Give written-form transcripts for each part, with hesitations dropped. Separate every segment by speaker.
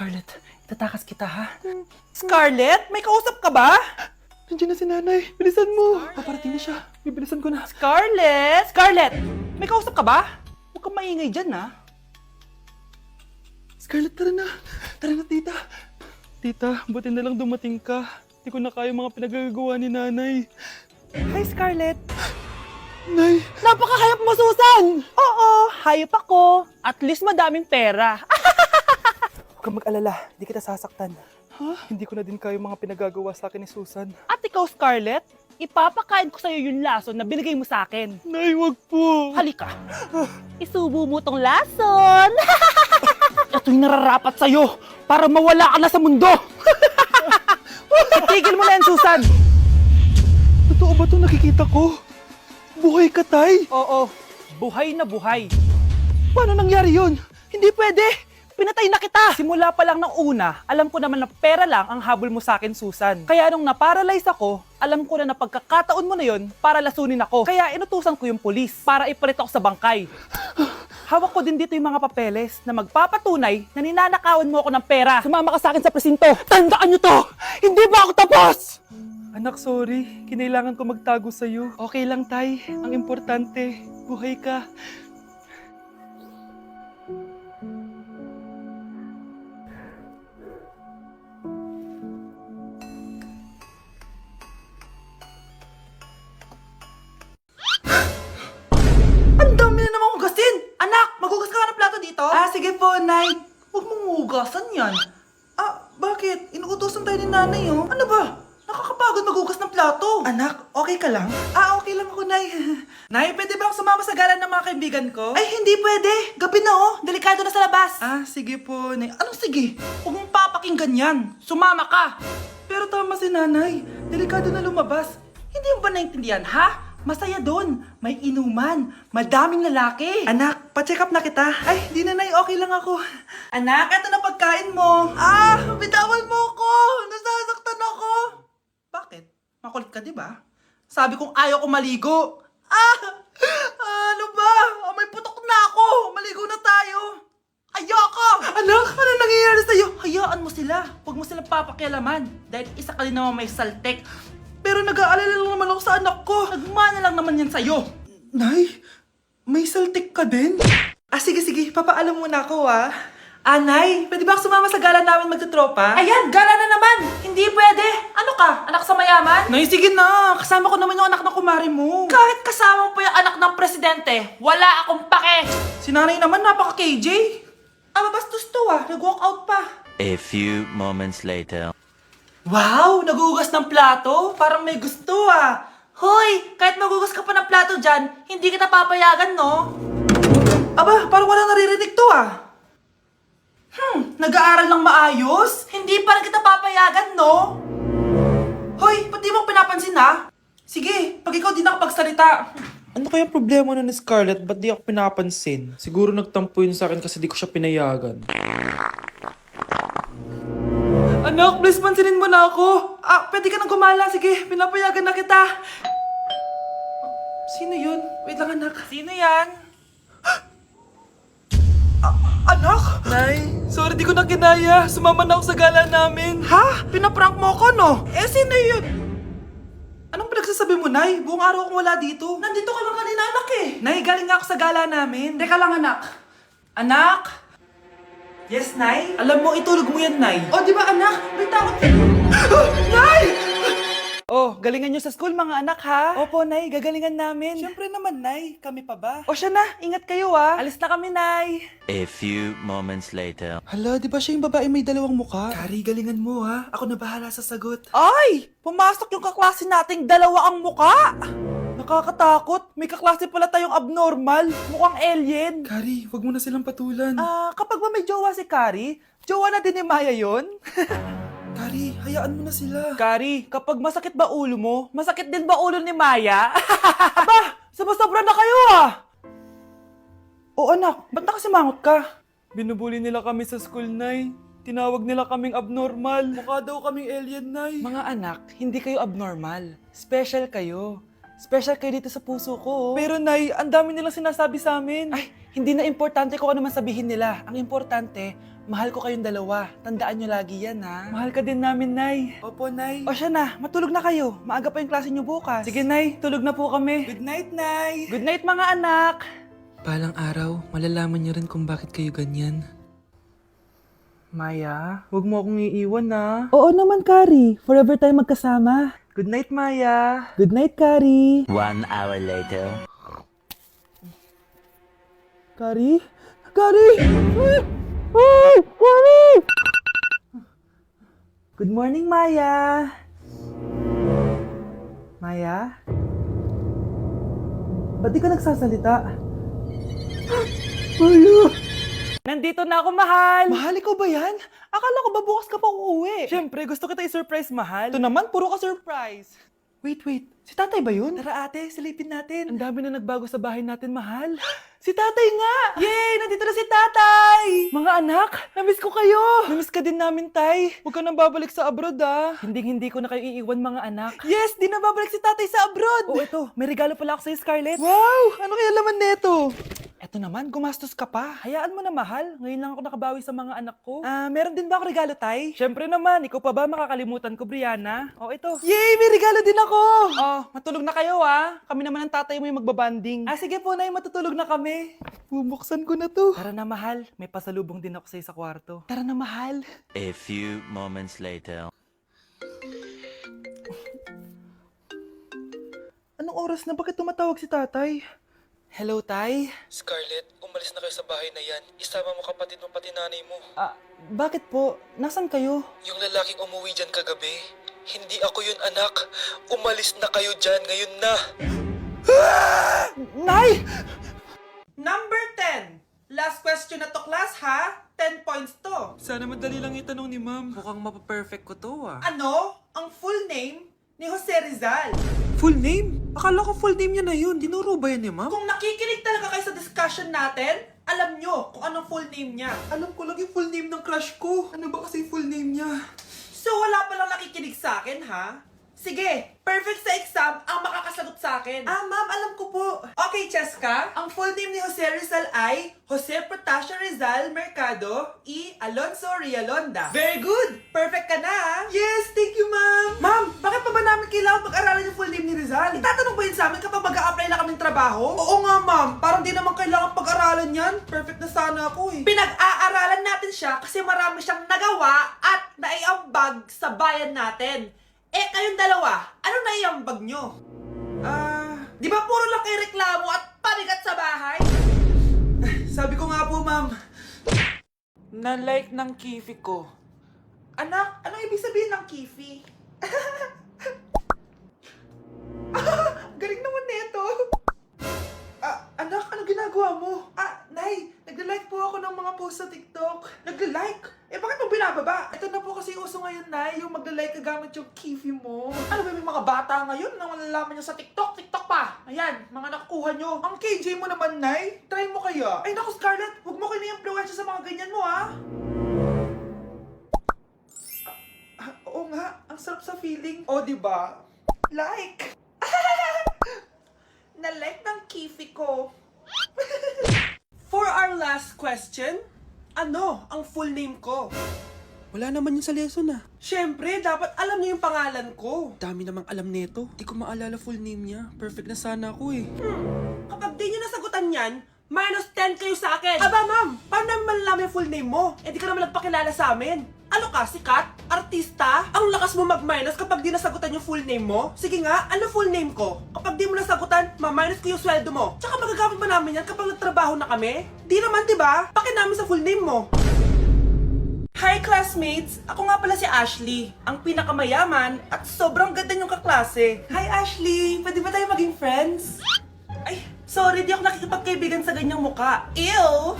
Speaker 1: Scarlett, itatakas kita ha? Scarlett, may kausap ka ba?
Speaker 2: Nandiyan na si nanay. Bilisan mo. Paparating na siya. Bibilisan ko na.
Speaker 1: Scarlett! Scarlett! May kausap ka ba? Huwag kang maingay dyan ha.
Speaker 2: Scarlett, tara na. Tara na, tita. Tita, buti na lang dumating ka. Hindi ko na kaya mga pinagagawa ni nanay.
Speaker 1: Hi, Scarlett.
Speaker 2: Nay,
Speaker 1: Napakahayap mo, Susan! Oo, hayop ako. At least madaming pera.
Speaker 2: huwag kang mag-alala. Hindi kita sasaktan. Hindi ko na din kaya mga pinagagawa sa akin ni Susan.
Speaker 1: At ikaw, Scarlett, ipapakain ko sa'yo yung lason na binigay mo sa akin.
Speaker 2: Nay, wag po.
Speaker 1: Halika. Isubo mo tong lason. Ito'y nararapat sa'yo para mawala ka na sa mundo. Itigil mo na yan, Susan.
Speaker 2: Totoo ba ito nakikita ko? Buhay ka, tay?
Speaker 1: Oo, buhay na buhay.
Speaker 2: Paano nangyari yun?
Speaker 1: Hindi pwede. Pinatay na kita. Simula pa lang ng una, alam ko naman na pera lang ang habol mo sa akin, Susan. Kaya nung naparalyze ako, alam ko na pagkakataon mo na yon para lasunin ako. Kaya inutusan ko yung polis para ipalit ako sa bangkay. Hawak ko din dito yung mga papeles na magpapatunay na ninanakawan mo ako ng pera. Sumama ka sa akin sa presinto. Tandaan nyo to! Hindi ba ako tapos?
Speaker 2: Anak, sorry. Kinailangan ko magtago sa'yo. Okay lang, tay. Ang importante, buhay ka.
Speaker 1: Ang dami na namang hugasin! Anak, maghugas ka nga ng plato dito? Ah, sige po, Nay. Huwag mong hugasan yan. Ah, bakit? Inuutosan tayo ni nanay, oh. Ano ba? Nakakapagod maghugas ng plato. Anak, okay ka lang? Ah, okay lang ako, Nay. Nay, pwede ba akong sumama sa gala ng mga kaibigan ko? Ay, hindi pwede. Gabi na, oh. Delikado na sa labas. Ah, sige po, Nay. Anong sige? Huwag mong papakinggan yan. Sumama ka. Pero tama si nanay. Delikado na lumabas. Hindi mo ba naintindihan, ha? Masaya doon. May inuman. Madaming lalaki. Anak, pa-check up na kita. Ay, di na, Nay. Okay lang ako. Anak, eto na pagkain mo. Ah, bitawan mo ako. Nasasaktan ako. Bakit? Makulit ka, di ba? Sabi kong ayaw ko maligo. Ah! Ano ba? May putok na ako. Maligo na tayo. Ayoko! Anak, ano nangyayari sa'yo? Hayaan mo sila. Huwag mo silang papakialaman. Dahil isa ka din naman may saltek. Pero nag-aalala lang naman ako sa anak ko. Nagmana lang naman yan sa'yo. Nay, may saltik ka din? Ah, sige, papaalam muna ako, ah. Ah, Nay, pwede ba ako sumama sa gala namin magtutropa? Ayan, gala na naman! Hindi pwede! Ano ka? Anak sa mayaman? Nay, sige na! Kasama ko naman yung anak ng kumari mo. Kahit kasama mo pa yung anak ng presidente, wala akong pake! Si nanay naman, napaka-KJ. Ah, mabastos to ah. Nag-walk out pa.
Speaker 3: A few moments later.
Speaker 1: Wow! Nagugas ng plato? Parang may gusto ah. Hoy! Kahit magugas ka pa ng plato dyan, hindi kita papayagan, no? Aba, parang wala naririnig to ah. Nag-aaral ng maayos? Hindi pa rin kita papayagan, no? Hoy, ba't di mo pinapansin ha? Sige, pag ikaw di nakapagsalita.
Speaker 2: Ano kaya problema na ni Scarlett? Ba't di ako pinapansin? Siguro nagtampo yun sa akin kasi di ko siya pinayagan.
Speaker 1: Anak, please pansinin mo na ako. Ah, pwede ka nang gumala. Sige, pinapayagan na kita. Sino yun? Wait lang, anak. Sino yan? Anak?
Speaker 2: Nay, sorry di ko na kinaya. Sumama na ako sa gala namin.
Speaker 1: Ha? Pinaprank mo ko, no? Eh, sino yun? Anong pinagsasabi mo, Nay? Buong araw akong wala dito. Nandito ka lang kanina, anak eh. Nay, galing nga ako sa gala namin. Teka lang, anak. Anak? Yes, Nay? Alam mo, itulog mo yan, Nay. O, di ba, anak? May takot. Nay! Oh, galingan nyo sa school, mga anak, ha? Opo, Nay. Gagalingan namin. Siyempre naman, Nay. Kami pa ba? O, siya na. Ingat kayo, ha? Alis na kami, Nay.
Speaker 3: A few moments later.
Speaker 2: Hala, di ba siya yung babae may dalawang muka?
Speaker 1: Kari, galingan mo, ha? Ako na bahala sa sagot. Ay! Pumasok yung kaklase nating dalawa ang muka! Nakakatakot. May kaklase pala tayong abnormal. Mukhang alien.
Speaker 2: Kari, wag mo na silang patulan.
Speaker 1: Ah, kapag ba may jowa si Kari, jowa na din ni Maya yun?
Speaker 2: Kari, hayaan mo na sila.
Speaker 1: Kari, kapag masakit ba ulo mo, masakit din ba ulo ni Maya? Aba, sumusobra na kayo ah! O anak, ba't nakasimangot ka?
Speaker 2: Binubuli nila kami sa school, Nay. Tinawag nila kaming abnormal. Mukha daw kaming alien, Nay.
Speaker 1: Mga anak, hindi kayo abnormal. Special kayo. Special kayo dito sa puso ko.
Speaker 2: Pero Nay, ang dami nilang sinasabi sa amin.
Speaker 1: Ay,
Speaker 2: Hindi na importante kung ano man sabihin nila. Ang importante, mahal ko kayong dalawa. Tandaan nyo lagi yan, ha? Mahal ka din namin, Nay.
Speaker 1: Opo, Nay.
Speaker 2: O siya na, matulog na kayo. Maaga pa yung klase nyo bukas. Sige, Nay, tulog na po kami.
Speaker 1: Good night, Nay.
Speaker 2: Good night, mga anak.
Speaker 4: Balang araw, malalaman niyo rin kung bakit kayo ganyan.
Speaker 2: Maya, huwag mo akong iiwan, na.
Speaker 1: Oo naman, Kari. Forever tayo magkasama.
Speaker 2: Good night, Maya.
Speaker 1: Good night, Kari.
Speaker 3: 1 hour later.
Speaker 1: Kari? Kari! Ay! Kari! Good morning, Maya. Maya? Ba't di ka nagsasalita? Maya!
Speaker 2: Nandito na ako, mahal. Mahal, ikaw ba yan? Akala ko ba bukas ka pa uuwi? Siyempre, gusto kita i-surprise, mahal. Ito naman, puro ka surprise. Wait. Si tatay ba yun? Tara ate, silipin natin. Ang dami na nagbago sa bahay natin, mahal. Si tatay nga! Yay! Nandito na si tatay! Mga anak, namiss ko kayo! Namiss ka din namin, tay. Huwag ka nang babalik sa abroad, ah. Hindi ko na kayo iiwan, mga anak. Yes! Di na babalik si tatay sa abroad! Oh, ito. May regalo pala ako sa'yo, Scarlett. Wow! Ano kaya laman neto? Eto naman, gumastos ka pa. Hayaan mo na, mahal. Ngayon lang ako nakabawi sa mga anak ko. Meron din ba ako regalo, tay? Siyempre naman, ikaw pa ba makakalimutan ko, Brianna? Oh, ito. Yay! May regalo din ako! Oh, matulog na kayo, ah. Kami naman ang tatay mo yung magbabanding. Sige po, Nay, matutulog na kami. Bubuksan ko na to. Tara na, mahal. May pasalubong din ako sa'yo sa kwarto. Tara na, mahal.
Speaker 3: A few moments later.
Speaker 2: Anong oras na? Bakit tumatawag si tatay? Hello, tay?
Speaker 4: Scarlett, umalis na kayo sa bahay na yan. Isama mo kapatid mo pati nanay mo.
Speaker 2: Bakit po? Nasaan kayo?
Speaker 4: Yung lalaking umuwi dyan kagabi, hindi ako yun, anak. Umalis na kayo dyan ngayon na.
Speaker 2: Nay!
Speaker 1: Number 10. Last question na to, class, ha? 10 points to.
Speaker 4: Sana madali lang itanong ni ma'am. Mukhang mapaperfect ko to, ah.
Speaker 1: Ano ang full name ni Jose Rizal?
Speaker 4: Full name? Akala ko full name niya na yun. Dinuro ba yan ni ma'am?
Speaker 1: Kung nakikinig talaga kayo sa discussion natin, alam nyo kung anong full name niya.
Speaker 2: Alam ko lang yung full name ng crush ko. Ano ba kasi full name niya?
Speaker 1: So wala palang nakikinig sa akin, ha? Sige, perfect sa exam ang makakasagot sa akin. Ma'am, alam ko po. Okay, Cheska, ang full name ni Jose Rizal ay Jose Protasio Rizal Mercado y Alonso Rialonda. Very good! Perfect ka na, ha? Yes, thank you, ma'am. Ma'am, bakit pa ba namin kailangan pag-aralan yung full name ni Rizal? Itatanong ba yun sa amin kapag mag-a-apply na kaming trabaho? Oo nga, ma'am. Parang di naman kailangan pag-aralan yan. Perfect na sana ako, eh. Pinag-aaralan natin siya kasi marami siyang nagawa at naiambag sa bayan natin. Kayong dalawa, ano naiambag nyo? Di ba puro lang kayo reklamo at panigat sa bahay? Sabi ko nga po, ma'am.
Speaker 2: Na-like ng kifi ko.
Speaker 1: Anak, anong ibig sabihin ng kifi? Galing naman nito. Anak, ano ginagawa mo? Nay, nagla-like po ako ng mga post sa TikTok. Nagla-like? Bakit mo binababa? Ito na po kasi uso ngayon, Nay, yung magla-like ka gamit yung kifi mo. Ano ba, may mga bata ngayon na malalaman nyo sa TikTok? TikTok pa! Ayan, mga nakukuha nyo. Ang KJ mo naman, Nay. Try mo kaya. Ay, naku, Scarlett, huwag mo kayo na-influensya sa mga ganyan mo, ha? Oo nga, ang sarap sa feeling. O, diba? Like! Na-like ng kifi ko. For our last question, ano ang full name ko?
Speaker 4: Wala naman yun sa lesson, ah.
Speaker 1: Siyempre, dapat alam niyo yung pangalan ko.
Speaker 4: Dami namang alam nito. Di ko maalala full name niya. Perfect na sana ako, eh.
Speaker 1: Kapag di niyo nasagutan yan, minus 10 kayo sa akin. Aba, ma'am, paano namin malalaman yung full name mo? Di ka naman nagpakilala sa amin. Ano ka, sikat? Artista? Ang lakas mo mag-minus kapag di nasagutan yung full name mo? Sige nga, ano full name ko? Kapag di mo nasagutan, ma-minus ko yung sweldo mo. Tsaka magagamit ba namin yan kapag nagtrabaho na kami? Di naman, diba? Pakin namin sa full name mo. Hi classmates! Ako nga pala si Ashley, ang pinakamayaman at sobrang ganda niyong kaklase. Hi Ashley! Pwede ba tayo maging friends? Ay, sorry, di ako nakikipagkaibigan sa ganyang muka. Ew!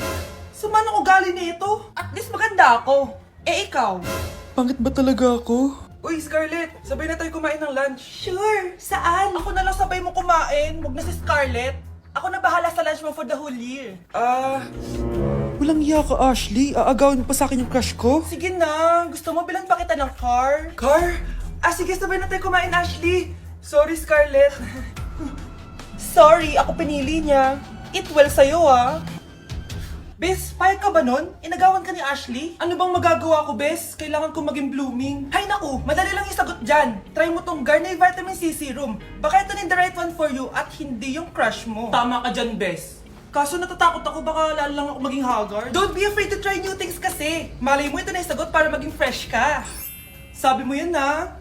Speaker 1: Sumanong ugali nito? At least maganda ako. Ikaw?
Speaker 4: Pangit ba talaga ako?
Speaker 1: Uy, Scarlett, sabay na tayo kumain ng lunch. Sure! Saan? Ako na lang sabay mo kumain, wag na si Scarlett. Ako na bahala sa lunch mo for the whole year.
Speaker 4: Walang iya ka, Ashley. Aagawin mo pa sa akin yung crush ko.
Speaker 1: Sige na, gusto mo bilan pa kita ng car? Car? Sige, sabay na tayo kumain, Ashley. Sorry, Scarlett. Sorry, ako pinili niya. Eat well sa'yo, ah.
Speaker 2: Bes, payag ka ba nun? Inagawan ka ni Ashley? Ano bang magagawa ko, Bes? Kailangan ko maging blooming. Hay naku, madali lang isagot dyan. Try mo tong Garnier Vitamin C Serum. Baka ito na yung the right one for you at hindi yung crush mo. Tama ka dyan, Bes. Kaso natatakot ako, baka lalo lang ako maging haggard. Don't be afraid to try new things kasi. Malay mo ito na yung sagot para maging fresh ka. Sabi mo yan na.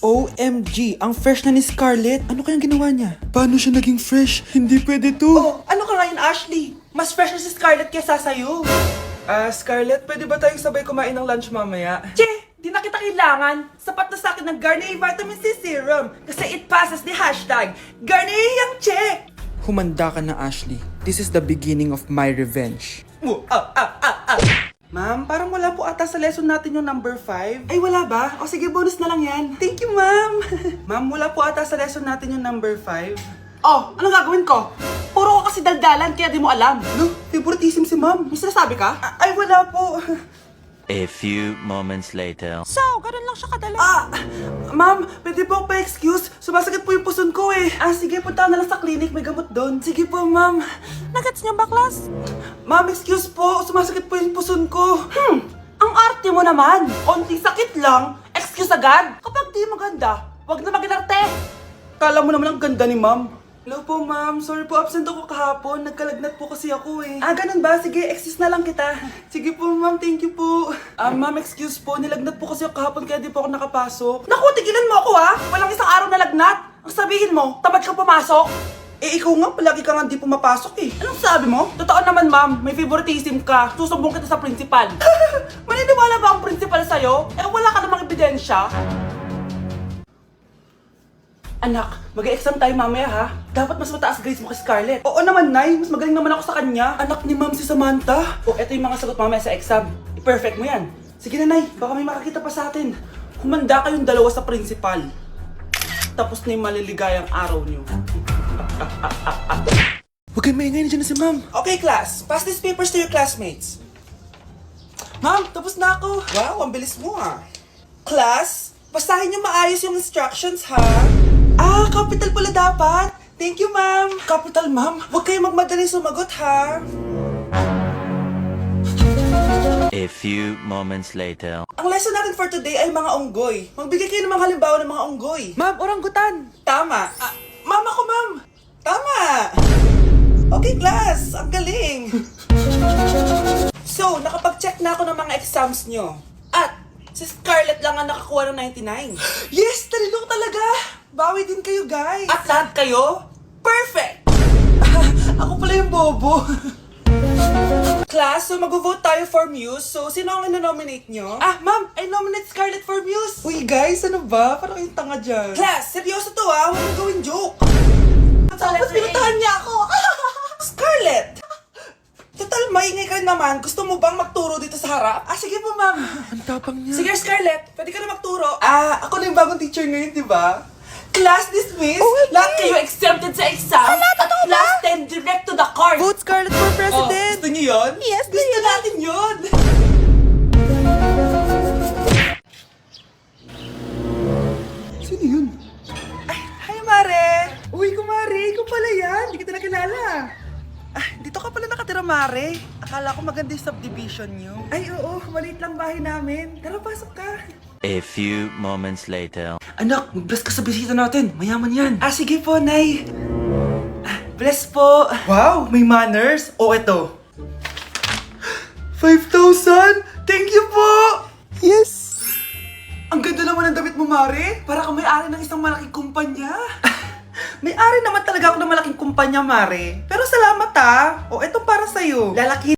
Speaker 2: OMG, ang fresh na ni Scarlett. Ano kayang ginawa niya? Paano siya naging fresh? Hindi pwede to. Oh, ano ka ngayon, Ashley? Mas fresh na si Scarlett kesa sa'yo. Scarlett, pwede ba tayong sabay kumain ng lunch mamaya? Che, di na kita kailangan. Sapat na sa akin ng Garnier Vitamin C Serum. Kasi it passes the hashtag Garnier yang Che.
Speaker 5: Humanda ka na, Ashley. This is the beginning of my revenge.
Speaker 2: Ma'am, parang wala po ata sa lesson natin yung number 5. Ay, wala ba? O sige, bonus na lang yan. Thank you, ma'am. Ma'am, wala po ata sa lesson natin yung number 5. Oh, anong gagawin ko? Puro ko kasi daldalan, kaya di mo alam. No, favoritism si ma'am. May sinasabi ka? Ay, wala po.
Speaker 3: A few moments later.
Speaker 2: So, ganun lang siya kadali. Ma'am, pwede po ako pa-excuse? Sumasakit po yung puson ko eh. Sige, punta na lang sa clinic, may gamot doon. Sige po, ma'am. Nagets niyo ba, class? Ma'am, excuse po, sumasakit po yung puson ko. Ang arte mo naman. Konting sakit lang, excuse agad. Kapag di maganda, wag na mag-inarte. Kala mo naman ang ganda ni ma'am. Hello po, ma'am. Sorry po, absent ako kahapon. Nagkalagnat po kasi ako eh. Ganun ba? Sige, excuse na lang kita. Sige po, ma'am. Thank you po. Ma'am, excuse po. Nilagnat po kasi ako kahapon kaya di po ako nakapasok. Naku, tigilan mo ako ha! Walang isang araw na lagnat. Ang sabihin mo, tamad ka pumasok. Ikaw nga, palagi ka nga di pumapasok eh. Anong sabi mo? Totoo naman, ma'am. May favoritism ka. Susumbong kita sa principal. Maniniwala ba ang principal sa'yo? Wala ka namang ebidensya. Anak, mag-exam tayo mamaya ha. Dapat mas mataas grades mo kay Scarlett. Oo naman, Nay. Mas magaling naman ako sa kanya. Anak ni Ma'am si Samantha. Ito yung mga sagot mamaya sa exam. I-perfect mo yan. Sige na, Nay. Baka may makakita pa sa atin. Humanda kayong dalawa sa principal. Tapos na yung maliligayang araw niyo.
Speaker 5: Huwag kayong maingay, nandiyan na si ma'am.
Speaker 2: Okay, class. Pass these papers to your classmates. Ma'am, tapos na ako. Wow, ang bilis mo ah. Class, basahin niyo maayos yung instructions ha. Capital pala dapat. Thank you, ma'am. Capital, ma'am. Huwag kayong magmadali sumagot ha.
Speaker 3: A few moments later.
Speaker 2: Ang lesson natin for today ay mga unggoy. Magbigay kayo ng mga halimbawa ng mga unggoy. Ma'am, oranggutan. Tama. Ma'am ako, ma'am. Tama. Okay, class. Ang galing. So, nakapag-check na ako ng mga exams nyo. At, si Scarlett lang ang nakakuha ng 99. Yes! Talino talaga! Bawi din kayo, guys. At lahat kayo? Perfect! Ako pala yung bobo. Class, so mag-vote tayo for Muse. So, sino ang ino-nominate nyo? Ma'am, I nominate Scarlett for Muse. Uy, guys, ano ba? Parang yung tanga dyan. Class, seryoso to ha. Huwag mo gawin joke. Tapos pinuntahan niya ako. Scarlett! Total, maingay ka naman. Gusto mo bang magturo dito sa harap? Sige po, ma'am.
Speaker 5: Ang tapang niya.
Speaker 2: Sige, Scarlett. Pwede ka na magturo. Ako na yung bagong teacher ngayon, di ba? Class dismissed. Lahat kayo exempted sa exam. At class 10 direct to the court.
Speaker 1: Vote Scarlett for president!
Speaker 2: Gusto niyo yun?
Speaker 1: Yes,
Speaker 2: Gusto natin yun.
Speaker 5: Sino yun?
Speaker 1: Hi, Mare! Uy, kumare, ikaw pala yan. Hindi kita nakilala. Dito ka pala nakatira, Mare. Akala ko maganda yung subdivision nyo. Ay, oo. Maliit lang bahay namin. Tara, pasok ka.
Speaker 3: A few moments later.
Speaker 2: Anak, mag-bless ka sa bisita natin. Mayaman yan. Sige po, Nay. Bless po. Wow, may manners. Eto. 5,000! Thank you po!
Speaker 5: Yes!
Speaker 2: Ang ganda naman ng damit mo, Mare. Para kang may-ari ng isang malaking kumpanya. May-ari naman talaga ako ng malaking kumpanya, Mare. Pero salamat ha. Eto para sa'yo. Lalaki